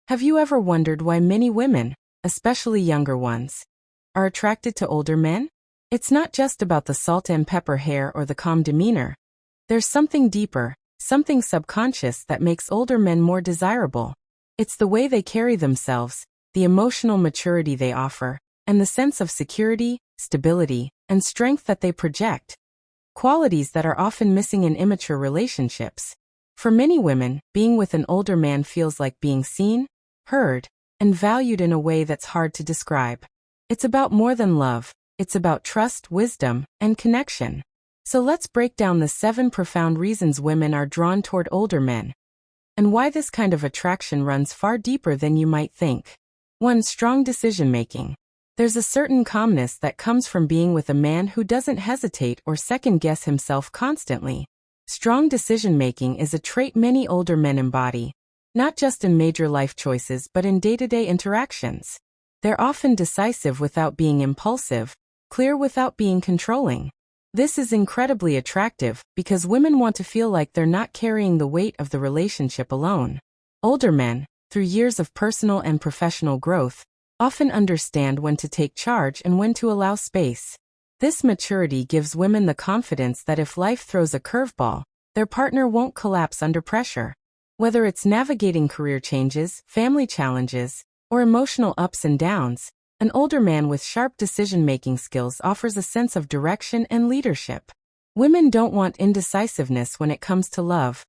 Have you ever wondered why many women, especially younger ones, are attracted to older men? It's not just about the salt and pepper hair or the calm demeanor. There's something deeper, something subconscious that makes older men more desirable. It's the way they carry themselves, the emotional maturity they offer, and the sense of security, stability, and strength that they project. Qualities that are often missing in immature relationships. For many women, being with an older man feels like being seen, heard, and valued in a way that's hard to describe. It's about more than love. It's about trust, wisdom, and connection. So let's break down the 7 profound reasons women are drawn toward older men, and why this kind of attraction runs far deeper than you might think. 1. Strong decision-making. There's a certain calmness that comes from being with a man who doesn't hesitate or second-guess himself constantly. Strong decision-making is a trait many older men embody, not just in major life choices but in day-to-day interactions. They're often decisive without being impulsive, clear without being controlling. This is incredibly attractive because women want to feel like they're not carrying the weight of the relationship alone. Older men, through years of personal and professional growth, often understand when to take charge and when to allow space. This maturity gives women the confidence that if life throws a curveball, their partner won't collapse under pressure. Whether it's navigating career changes, family challenges, or emotional ups and downs, an older man with sharp decision-making skills offers a sense of direction and leadership. Women don't want indecisiveness when it comes to love.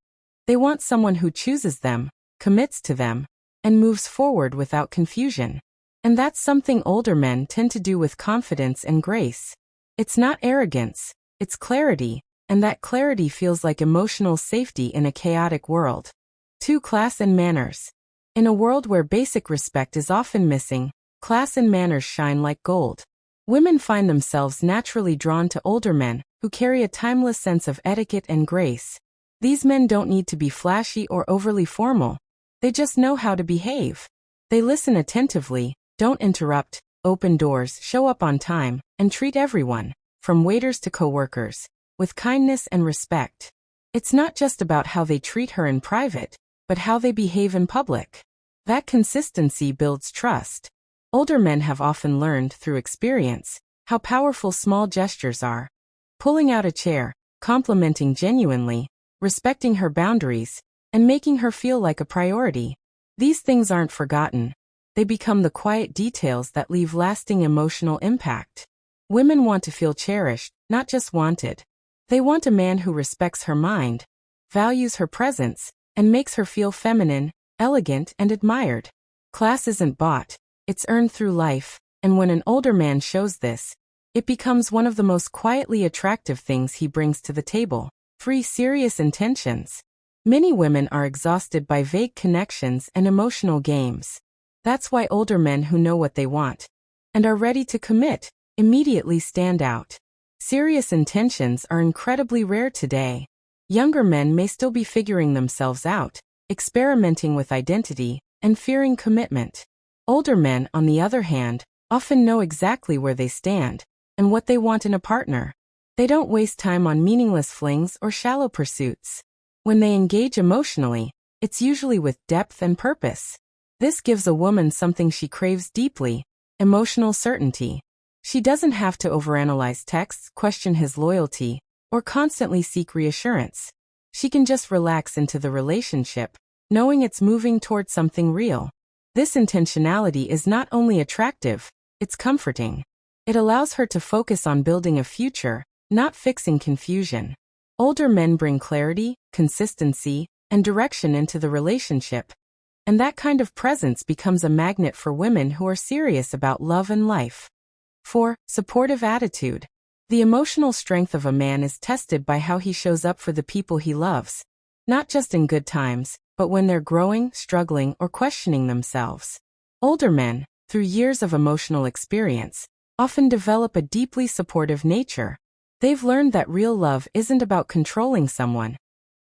They want someone who chooses them, commits to them, and moves forward without confusion. And that's something older men tend to do with confidence and grace. It's not arrogance, it's clarity, and that clarity feels like emotional safety in a chaotic world. 2. Class and manners. In a world where basic respect is often missing, class and manners shine like gold. Women find themselves naturally drawn to older men who carry a timeless sense of etiquette and grace. These men don't need to be flashy or overly formal. They just know how to behave. They listen attentively, don't interrupt, open doors, show up on time, and treat everyone, from waiters to coworkers, with kindness and respect. It's not just about how they treat her in private, but how they behave in public. That consistency builds trust. Older men have often learned through experience how powerful small gestures are. Pulling out a chair, complimenting genuinely, respecting her boundaries, and making her feel like a priority. These things aren't forgotten. They become the quiet details that leave lasting emotional impact. Women want to feel cherished, not just wanted. They want a man who respects her mind, values her presence, and makes her feel feminine, elegant, and admired. Class isn't bought. It's earned through life, and when an older man shows this, it becomes one of the most quietly attractive things he brings to the table. 3. Serious intentions. Many women are exhausted by vague connections and emotional games. That's why older men who know what they want and are ready to commit immediately stand out. Serious intentions are incredibly rare today. Younger men may still be figuring themselves out, experimenting with identity, and fearing commitment. Older men, on the other hand, often know exactly where they stand and what they want in a partner. They don't waste time on meaningless flings or shallow pursuits. When they engage emotionally, it's usually with depth and purpose. This gives a woman something she craves deeply: emotional certainty. She doesn't have to overanalyze texts, question his loyalty, or constantly seek reassurance. She can just relax into the relationship, knowing it's moving toward something real. This intentionality is not only attractive, it's comforting. It allows her to focus on building a future, not fixing confusion. Older men bring clarity, consistency, and direction into the relationship, and that kind of presence becomes a magnet for women who are serious about love and life. 4. Supportive attitude. The emotional strength of a man is tested by how he shows up for the people he loves, not just in good times, but when they're growing, struggling, or questioning themselves. Older men, through years of emotional experience, often develop a deeply supportive nature. They've learned that real love isn't about controlling someone.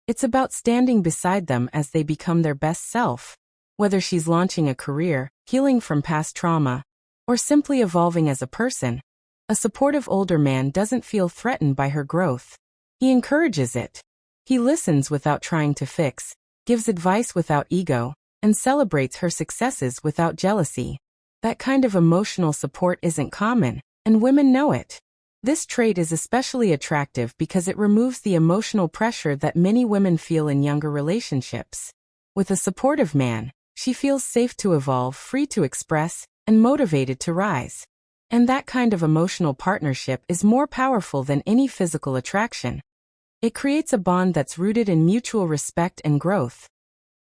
It's about standing beside them as they become their best self. Whether she's launching a career, healing from past trauma, or simply evolving as a person, a supportive older man doesn't feel threatened by her growth. He encourages it. He listens without trying to fix, gives advice without ego, and celebrates her successes without jealousy. That kind of emotional support isn't common, and women know it. This trait is especially attractive because it removes the emotional pressure that many women feel in younger relationships. With a supportive man, she feels safe to evolve, free to express, and motivated to rise. And that kind of emotional partnership is more powerful than any physical attraction. It creates a bond that's rooted in mutual respect and growth.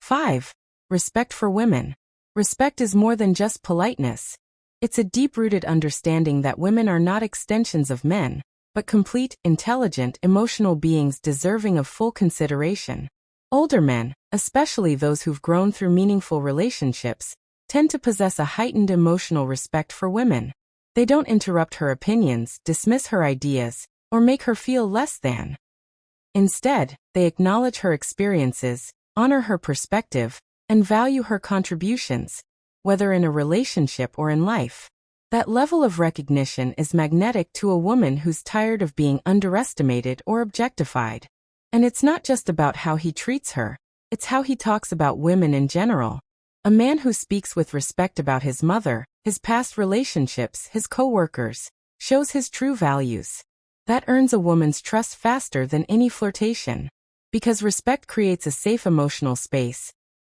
5. Respect for women. Respect is more than just politeness. It's a deep-rooted understanding that women are not extensions of men, but complete, intelligent, emotional beings deserving of full consideration. Older men, especially those who've grown through meaningful relationships, tend to possess a heightened emotional respect for women. They don't interrupt her opinions, dismiss her ideas, or make her feel less than. Instead, they acknowledge her experiences, honor her perspective, and value her contributions, whether in a relationship or in life. That level of recognition is magnetic to a woman who's tired of being underestimated or objectified. And it's not just about how he treats her, it's how he talks about women in general. A man who speaks with respect about his mother, his past relationships, his co-workers, shows his true values. That earns a woman's trust faster than any flirtation. Because respect creates a safe emotional space.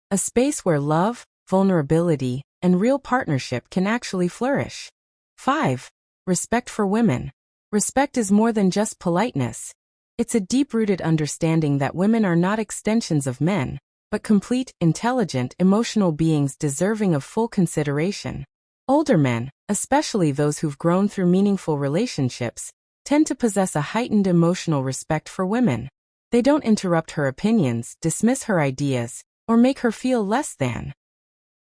A space where love, vulnerability, and real partnership can actually flourish. 5. Respect for women. Respect is more than just politeness. It's a deep-rooted understanding that women are not extensions of men, but complete, intelligent, emotional beings deserving of full consideration. Older men, especially those who've grown through meaningful relationships, tend to possess a heightened emotional respect for women. They don't interrupt her opinions, dismiss her ideas, or make her feel less than.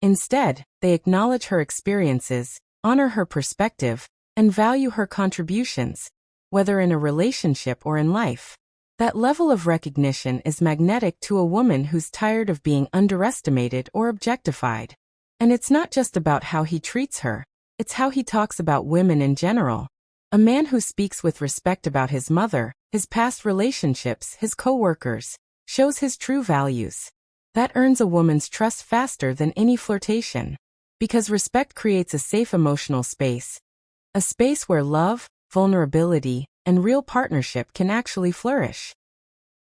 Instead, they acknowledge her experiences, honor her perspective, and value her contributions, whether in a relationship or in life. That level of recognition is magnetic to a woman who's tired of being underestimated or objectified. And it's not just about how he treats her, it's how he talks about women in general. A man who speaks with respect about his mother, his past relationships, his co-workers, shows his true values. That earns a woman's trust faster than any flirtation. Because respect creates a safe emotional space. A space where love, vulnerability, and real partnership can actually flourish.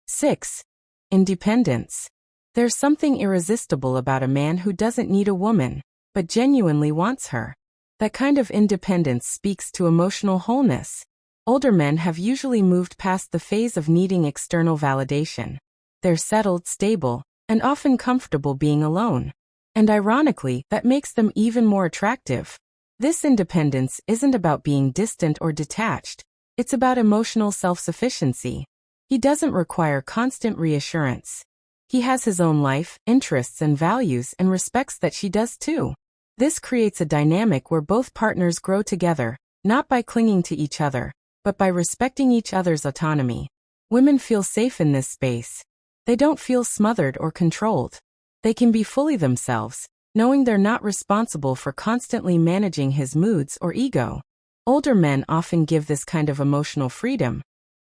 6. Independence. There's something irresistible about a man who doesn't need a woman, but genuinely wants her. That kind of independence speaks to emotional wholeness. Older men have usually moved past the phase of needing external validation. They're settled, stable, and often comfortable being alone. And ironically, that makes them even more attractive. This independence isn't about being distant or detached. It's about emotional self-sufficiency. He doesn't require constant reassurance. He has his own life, interests, and values, and respects that she does too. This creates a dynamic where both partners grow together, not by clinging to each other, but by respecting each other's autonomy. Women feel safe in this space. They don't feel smothered or controlled. They can be fully themselves, knowing they're not responsible for constantly managing his moods or ego. Older men often give this kind of emotional freedom.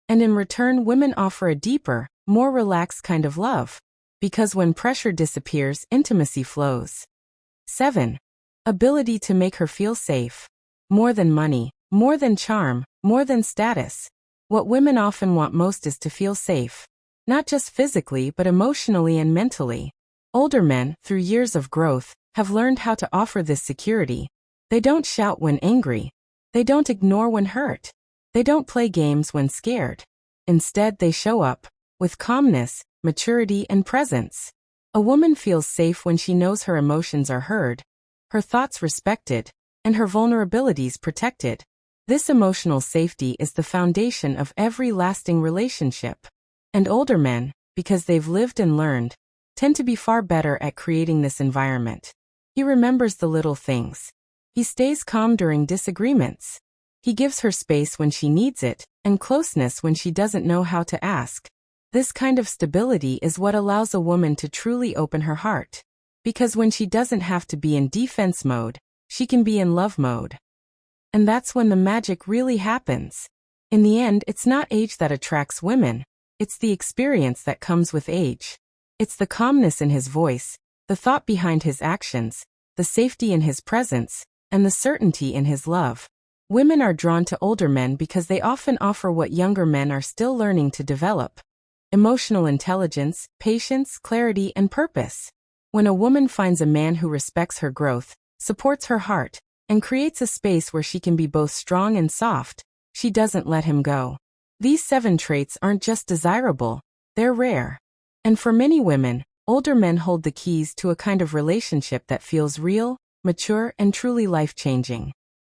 And in return, women offer a deeper, more relaxed kind of love. Because when pressure disappears, intimacy flows. 7. Ability to make her feel safe. More than money, more than charm, more than status. What women often want most is to feel safe. Not just physically but emotionally and mentally. Older men, through years of growth, have learned how to offer this security. They don't shout when angry. They don't ignore when hurt. They don't play games when scared. Instead, they show up, with calmness, maturity, and presence. A woman feels safe when she knows her emotions are heard, her thoughts respected, and her vulnerabilities protected. This emotional safety is the foundation of every lasting relationship. And older men, because they've lived and learned, tend to be far better at creating this environment. He remembers the little things. He stays calm during disagreements. He gives her space when she needs it, and closeness when she doesn't know how to ask. This kind of stability is what allows a woman to truly open her heart. Because when she doesn't have to be in defense mode, she can be in love mode. And that's when the magic really happens. In the end, it's not age that attracts women. It's the experience that comes with age. It's the calmness in his voice, the thought behind his actions, the safety in his presence, and the certainty in his love. Women are drawn to older men because they often offer what younger men are still learning to develop: emotional intelligence, patience, clarity, and purpose. When a woman finds a man who respects her growth, supports her heart, and creates a space where she can be both strong and soft, she doesn't let him go. These 7 traits aren't just desirable, they're rare. And for many women, older men hold the keys to a kind of relationship that feels real, mature, and truly life-changing.